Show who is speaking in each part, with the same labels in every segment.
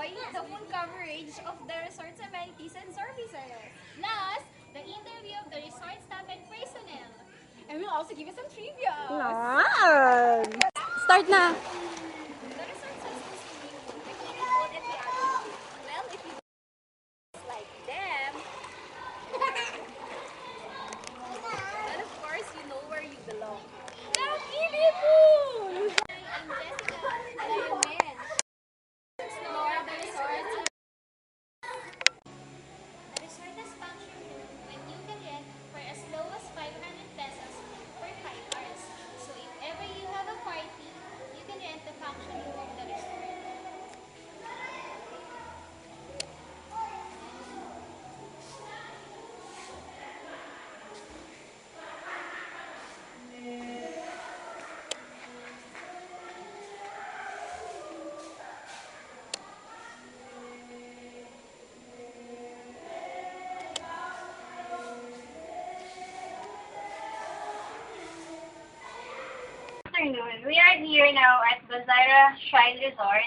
Speaker 1: enjoy the full coverage of the resort's amenities and services.
Speaker 2: Plus, the interview of the resort staff and personnel.
Speaker 1: And we'll also give you some trivia.
Speaker 3: Yan! Start na!
Speaker 1: The resort has a swimming pool, the kiddie pool, and the adult pool. Well, if you like them, then of course you know where you belong. The kiddie pool!
Speaker 2: I'm Jessica. And I am Ren. Explore the resort's The resort has function room when you can rent for as low as 500 pesos for 5 hours. So if ever you have a party, you can rent the function room of the resort.
Speaker 4: Afternoon. We are here now at Bazara Shrine Resort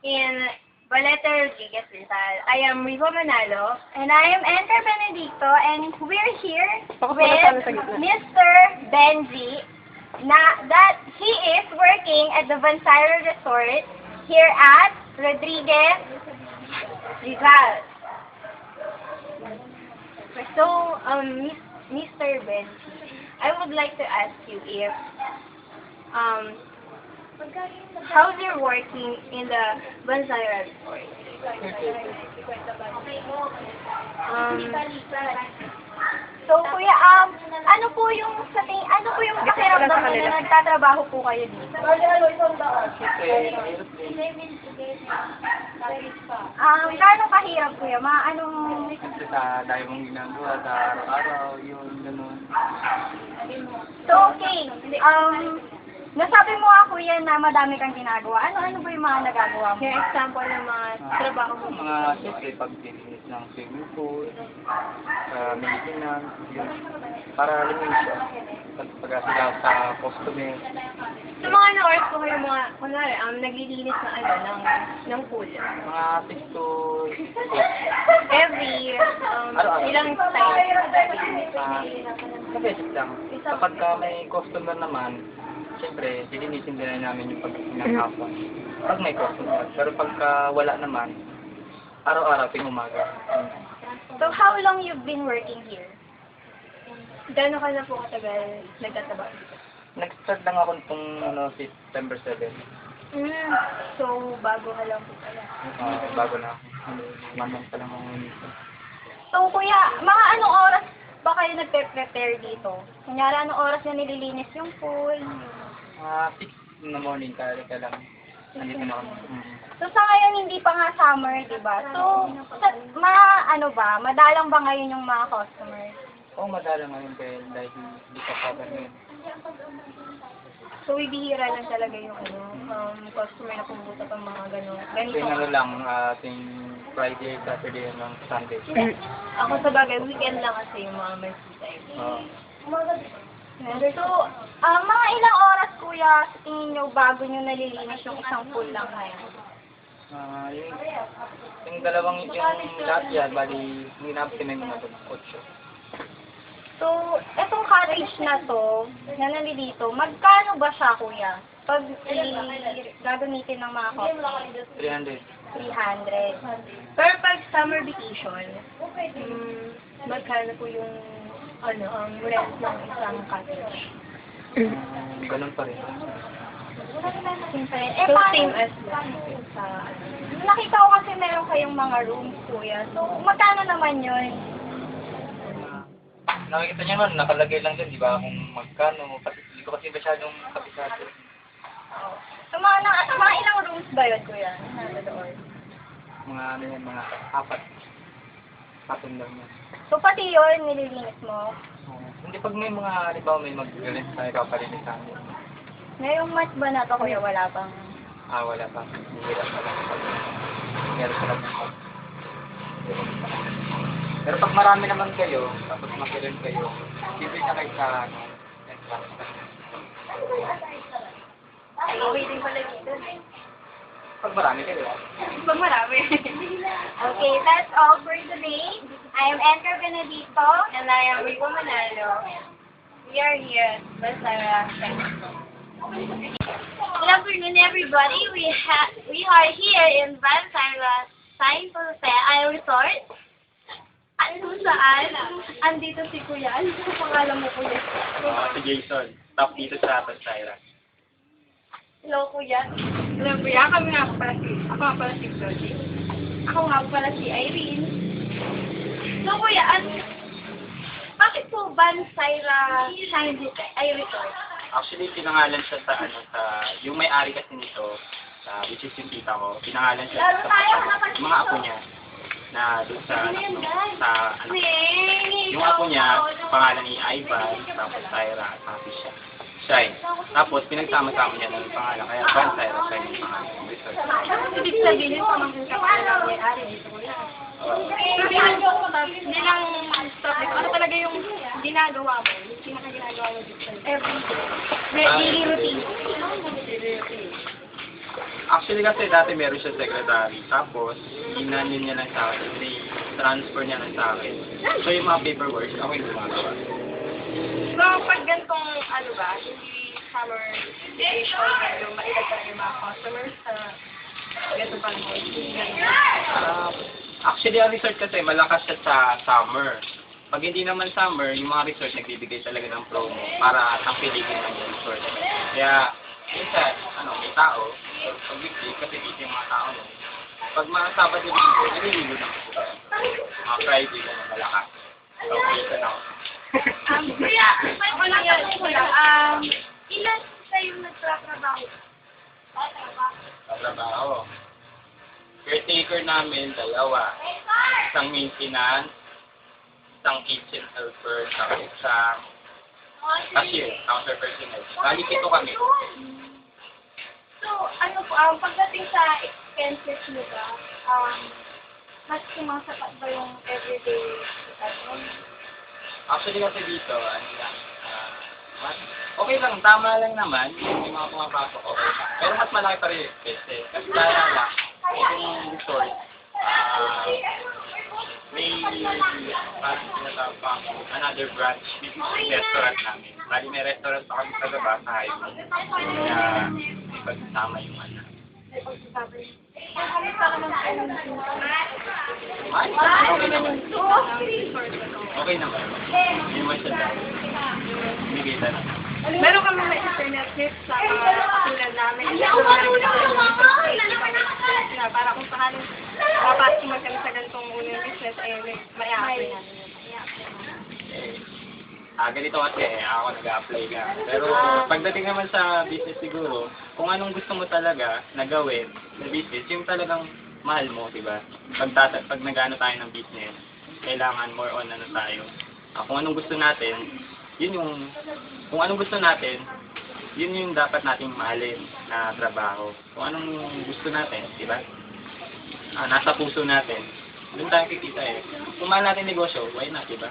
Speaker 4: in Valete Rodriguez, Rizal. I am Rivo Manalo, and I am Enter Benedicto, and we're here with Mr. Benji, that he is working at the Bansara Resort here at Rodriguez, Rizal. So, Mr. Benji, I would like to ask you if how's your working in the Bansara Resort? So kuya, ano po yung pakiramdam niyo na nagtatrabaho po kayo dito? Gaano kahirap kuya?
Speaker 5: Siyempre sa dahil mong ginagawa sa araw-araw, yun, gano'n.
Speaker 4: So okay, nasabi mo ako yan na madami kang ginagawa. Ano ba yung mga nagagawa mo? Yung example ng mga trabaho mo?
Speaker 5: Mga, siyempre, paglilinis ng swimming pool, maintenance, yun. Para alam mo siya. Pag-asila sa customer.
Speaker 4: So mga na-oras po kayo mga, kunwari, naglilinis ng pool?
Speaker 5: Mga 6 to 8.
Speaker 4: Every, ilang time?
Speaker 5: Sa basic lang. Kapag may customer naman, siyempre, dilinisin din namin yung pag-inakapon. Pag may customer. Pero pagka wala naman, araw-araw, ting umaga.
Speaker 4: So how long you've been working here? Gano'n ka na po katagal nagtatrabaho dito?
Speaker 5: Nag-start lang ako itong September 7.
Speaker 4: So, bago ka lang po pala.
Speaker 5: Bago na ako. Mamang pa lang ako dito.
Speaker 4: So, kuya, mga anong oras ba kayo nagpe-prepare dito? Kunyari, anong oras na nililinis yung pool?
Speaker 5: 6 in the morning, kaya lang. Nandito na ako.
Speaker 4: So, sa ngayon, hindi pa nga summer, di ba? So, madalang ba ngayon yung mga customers?
Speaker 5: Oo, madala ngayon dahil hindi pa cover ngayon.
Speaker 4: So, bibihira lang talaga yung customer na pumunta pa mga ganito.
Speaker 5: Kaya lang, ating Friday, Saturday, hanggang Sunday.
Speaker 4: Ako sa bagay, weekend lang kasi yung mga masita. So, mga ilang oras, kuya, sa tingin nyo bago nyo nalilinis yung isang pool lang ngayon?
Speaker 5: Yung dalawang yung lahat yan, bali, hinapin na yung mga 8.
Speaker 4: So, etong cottage na to, na nandito, magkano ba siya, kuya? Pag gagamitin ng mga customers?
Speaker 5: 300.
Speaker 4: 300. Pero pag summer vacation, magkano po yung ang rent ng isang cottage?
Speaker 5: Ganun pa rin.
Speaker 4: So, same as nakita ko kasi meron kayong mga rooms, kuya. So, magkano naman yun?
Speaker 5: Nakikita niyo naman, nakalagay lang dyan, di ba? Kung magkano, hindi ko kasi masyadong kapisado.
Speaker 4: So, mga ilang rooms ba yun, kuya? Nasa doon?
Speaker 5: Mga 4. 4 lang yan.
Speaker 4: So, pati yun, nililinis mo?
Speaker 5: Hindi pag may mga, halimbawa may mag-galit tayo, kapalinis namin.
Speaker 4: Ngayong month ba na to, kuya? Wala pang...
Speaker 5: Wala pa. Hirap pa lang. Meron pa lang. Pero pag marami naman kayo, tapos mag-galit kayo, bibig na kayo sa
Speaker 4: Okay din pala dito.
Speaker 5: Pag marami kayo.
Speaker 4: Pag marami. Okay, that's all for today. I am Edgar Benedicto. And I am Rico Manalo. We are here at Basara. Good afternoon, everybody. We are here in Basara Saint Jose Resort. At kung saan, andito si Kuya. Ano sa pangalan mo, Kuya?
Speaker 5: Si Jason. Top dito sa Basara.
Speaker 4: Hello, Kuya. Hello, Kuya. Ako nga pala si Jody. Ako nga pala si Irene. So, Kuya, bakit po Bansaira Saint Jose Resort?
Speaker 5: Actually, pinangalan siya sa yung may-ari kasi nito, which is yung tita ko, pinangalan siya sa mga apo niya na doon sa yung apo niya, pangalan ni Ivan, tapos Syra, tapos siya. Shine. Tapos, pinagsama-sama niya ng pangalan, kaya Bansaira siya yung pangalan.
Speaker 4: Ibig sabihin, pamangkin ka pa lang may-ari dito, Kuya. Nilang topic, ano talaga yung ginagawa mo? Yung pinaka-ginagawa mo dito? Daily routine.
Speaker 5: Actually kasi dati meron siya secretary, tapos inanin niya lang sa akin, transfer niya lang sa akin. So yung mga paperwork, ako yung gumagawa.
Speaker 4: So, pag gantong, hindi summer vacation, pero mailag talaga yung mga customers sa ganito pa mo.
Speaker 5: Actually, ang resort kasi malakas siya sa summer. Pag hindi naman summer, yung mga resort nagbibigay talaga ng promo para tangkilikin ng resort. Kaya, minsan, may tao, pag weekday, kasi dito yung mga tao. Pag mga Sabado dito, nililigo na ako. Mga Friday na malakas. So, dito na ako.
Speaker 4: Kuya, wala ka po lang. Ilan kayong nagtratrabaho?
Speaker 5: Trabaho. Caretaker namin, 2. Isang maintenance, isang kitchen helper, tapos isang cashier, counter personnel. Bali, 7 kami.
Speaker 4: So, pagdating sa expenses nyo ba, mas sumasapat ba yung everyday expenses?
Speaker 5: Actually kasi dito, okay lang, tama lang naman, yung mga pumapasok, okay. Pero mas malaki pa rin yung expenses. Kasi kaya lang, itong resort, may another branch, which is restaurant namin. Bali, may restaurant pa kami sa gaba, sa highway. Kaya, pagsasama yung Okay naman. Okay naman. Hindi naman siya dahil. Bigay na.
Speaker 4: Meron kami may internet tips sa tulad namin. Para kung sakaling papasok mo kami sa ganitong unang business, may-apply namin.
Speaker 5: Ganito kasi, ako nag-apply ka. Pero pagdating naman sa business siguro, kung anong gusto mo talaga na gawin sa business, yung talagang mahal mo, diba? Pag nag-ano tayo ng business, kailangan more on tayo. Kung anong gusto natin, kung anong gusto natin, yun yung dapat nating mahalin na trabaho. Kung anong gusto natin, diba? Nasa puso natin, doon tayo kikita eh. Kung mahal natin negosyo, why not, diba?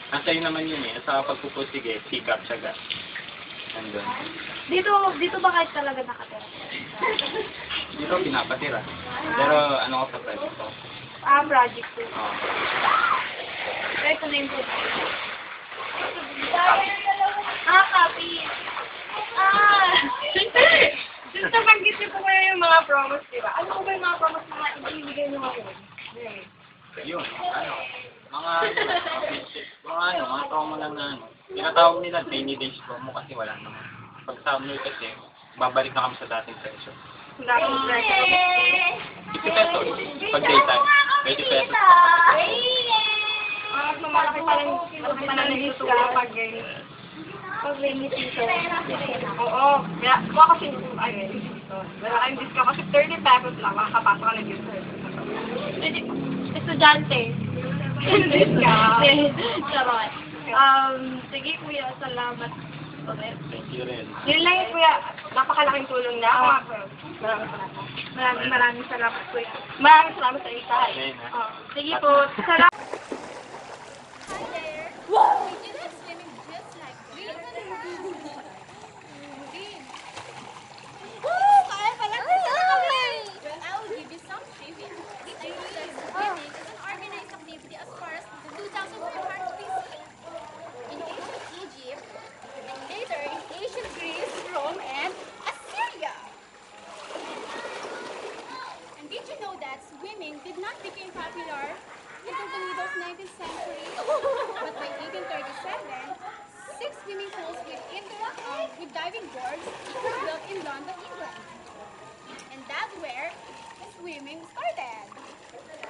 Speaker 5: Nasa yun naman yun eh. Sa pagpupusige, sikap, syaga. Nandun.
Speaker 4: Dito ba kahit talaga nakatira?
Speaker 5: Dito pinapatira. Pero ano ko sa project ko?
Speaker 4: Project ko.
Speaker 5: Oo.
Speaker 4: Ito na yung food. Copy. Just nabanggit niyo po kayo yung mga promos, diba? Ano po ba yung mga promos na ibibigay niyo ngayon?
Speaker 5: Yun, mga promo lang na tinatawag nila rainy days promo kasi wala naman. Pag summer kasi, babalik na kami sa dating presyo. 50 pesos. Pag daytime, 20 pesos.
Speaker 4: Malaki pa lang discount pag rainy season. Oo. Kaya kasi, wala kayong discount kasi 30 pesos lang, makakapasok ka ng discount. Estudyante. Charot. Sige, Kuya, salamat.
Speaker 5: Thank you rin.
Speaker 4: Yun lang yun, Kuya. Napakalaking tulong na. Maraming salamat, Kuya. Maraming salamat sa isahay. Sige po. Salamat.
Speaker 1: Hi there. Wow! We did it swimming just like this. Woo! Kaya pala sa kami! But by 1837, 6 swimming pools with diving boards were built in London, England. And that's where swimming started.